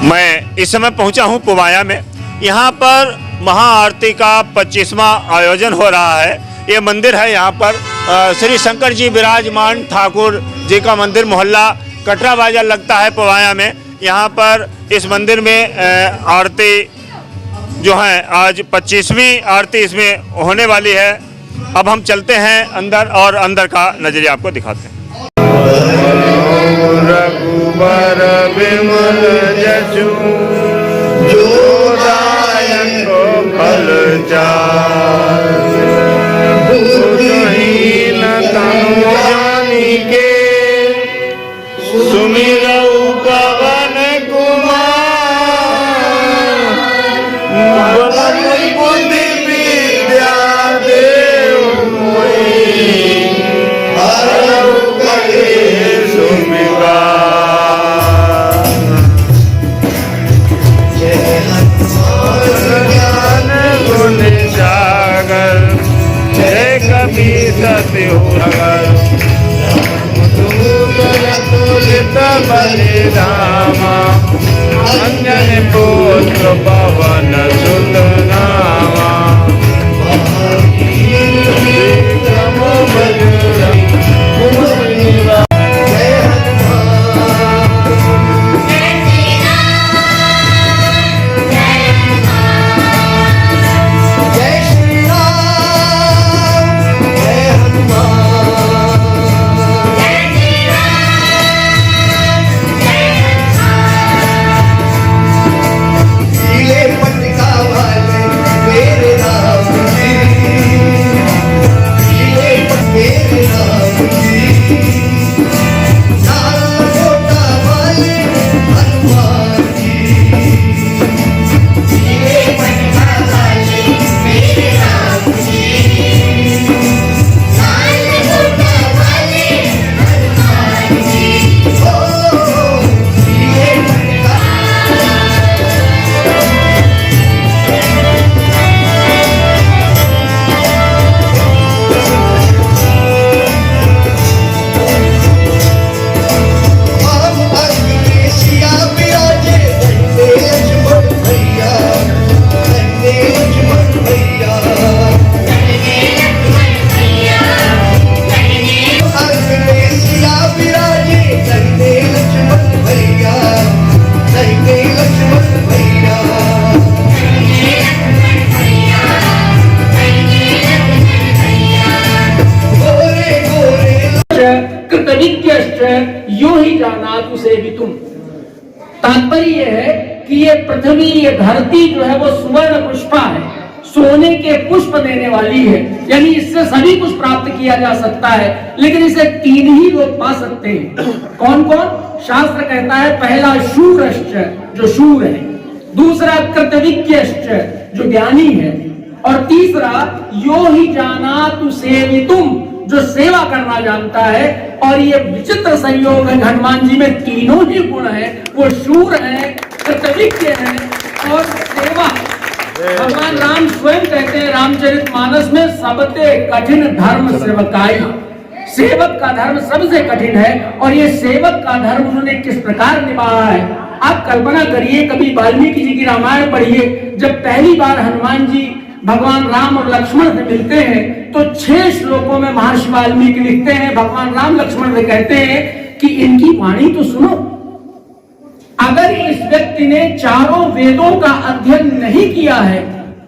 मैं इस समय पहुंचा हूं पुवाया में। यहां पर महाआरती का 25वां आयोजन हो रहा है। ये मंदिर है, यहाँ पर श्री शंकर जी विराजमान ठाकुर जी का मंदिर, मोहल्ला कटरा बाजार लगता है पुवाया में। यहाँ पर इस मंदिर में आरती जो है आज 25वीं आरती इसमें होने वाली है। अब हम चलते हैं अंदर और अंदर का नजरिया आपको दिखाते हैं। रघुबर विमल जसु जो दायक फल चारि, बुद्धहीन तनु जानि के सुमिरऊ पवन कुमार, बल बुद्धि विद्या देव मोहि, हरऊ कलेश विकार। जय हनुमान ज्ञान गुण सागर, जय कपी सत्यु सागर, तुलित बलिधामा, अंजनी पुत्र पवन सुत नामा, विक्रम बजरंग कुमति। यो ही जानातु सेवितुम। तात्पर्य है कि ये पृथ्वी, ये धरती जो है वो सुवर्ण पुष्पा है, सोने के पुष्प देने वाली है, यानी इससे सभी कुछ प्राप्त किया जा सकता है, लेकिन इसे 3 ही लोग पा सकते हैं। कौन कौन? शास्त्र कहता है पहला शूरश्च, जो शूर है, दूसरा कृतविज्ञश्च, जो ज्ञानी है, और तीसरा यो ही जानातु सेवितुम, जो सेवा करना जानता है। और ये विचित्र संयोग है, हनुमान जी में तीनों ही गुण है, वो शूर है, कृतविज्ञ है और सेवा। भगवान राम स्वयं कहते हैं रामचरितमानस में, सबसे कठिन धर्म सेवकाई। सेवक का धर्म सबसे कठिन है, और ये सेवक का धर्म उन्होंने किस प्रकार निभाया है। आप कल्पना करिए, कभी वाल्मीकि जी की रामायण पढ़िए, जब पहली बार हनुमान जी भगवान राम और लक्ष्मण से मिलते हैं तो 6 श्लोकों में महर्षि वाल्मीकि लिखते हैं, भगवान राम लक्ष्मण से कहते हैं कि इनकी वाणी तो सुनो। अगर इस व्यक्ति ने चारों वेदों का अध्ययन नहीं किया है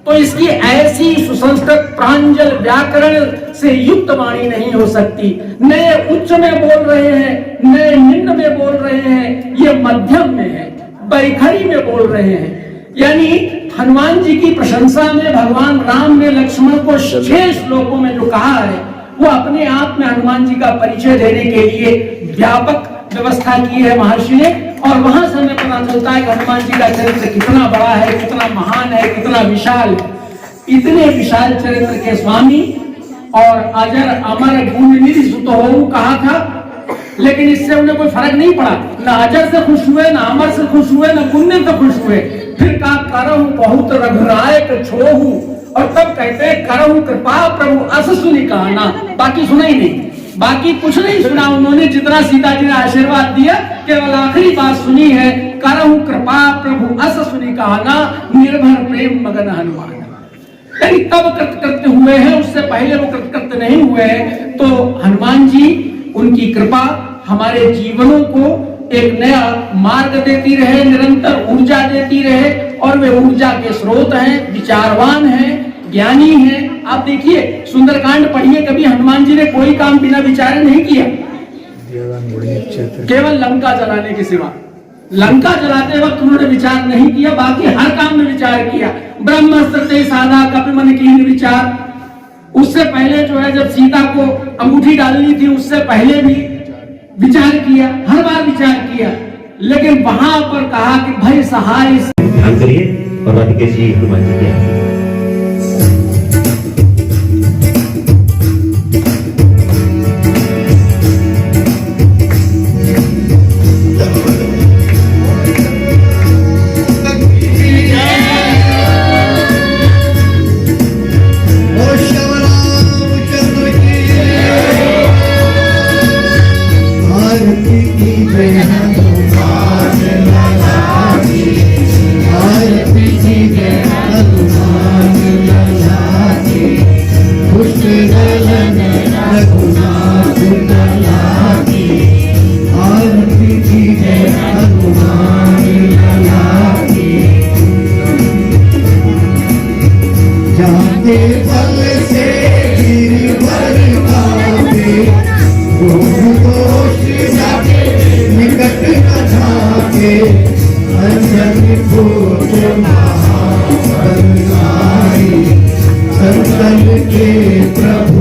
तो इसकी ऐसी सुसंस्कृत प्रांजल व्याकरण से युक्त वाणी नहीं हो सकती। न ये उच्च में बोल रहे हैं, न निम्न में बोल रहे हैं, ये मध्यम में है, बैखरी में बोल रहे हैं। यानी हनुमान जी की प्रशंसा में भगवान राम ने लक्ष्मण को 6 श्लोकों में जो कहा है, वो अपने आप में हनुमान जी का परिचय देने के लिए व्यापक व्यवस्था की है महर्षि ने। और वहां से हमें पता चलता है कि हनुमान जी का चरित्र कितना बड़ा है, कितना महान है, कितना विशाल है। इतने विशाल चरित्र के स्वामी और अजर अमर गुण निधि सुत हो कहा था, लेकिन इससे उन्हें कोई फर्क नहीं पड़ा। न अजर से खुश हुए, न अमर से खुश हुए, न गुण से खुश हुए। फिर कहा करहु बहुत रघुरायक छोहु, और तब कहते हैं करहु कृपा प्रभु अस सुनि कहना। बाकी सुना ही नहीं, बाकी कुछ नहीं सुना उन्होंने। जितना सीता जी ने आशीर्वाद दिया केवल आखिरी बात सुनी है, करहु कृपा प्रभु कहना, निर्भर प्रेम मगन हनुमान। यानी कब कृतकृत्य हुए हैं, उससे पहले वो कृतकृत्य नहीं हुए हैं। तो हनुमान जी, उनकी कृपा हमारे जीवनों को एक नया मार्ग देती रहे, निरंतर ऊर्जा देती रहे, और वे ऊर्जा के स्रोत हैं, विचारवान हैं, ज्ञानी हैं। आप देखिए, सुंदरकांड पढ़िए, कभी हनुमान जी ने कोई काम बिना विचारे नहीं किया, केवल लंका जलाने के सिवा। लंका जलाते वक्त उन्होंने विचार नहीं किया, बाकी हर काम में विचार किया। ब्रह्मास्त्र ते साधा कपि मन कीन विचार। उससे पहले जो है, जब सीता को अंगूठी डालनी थी, उससे पहले भी विचार किया, हर बार विचार किया। लेकिन वहां पर कहा कि भय सहाय। ध्यान करिए और राधिका जी हनुमान जी के प्रभु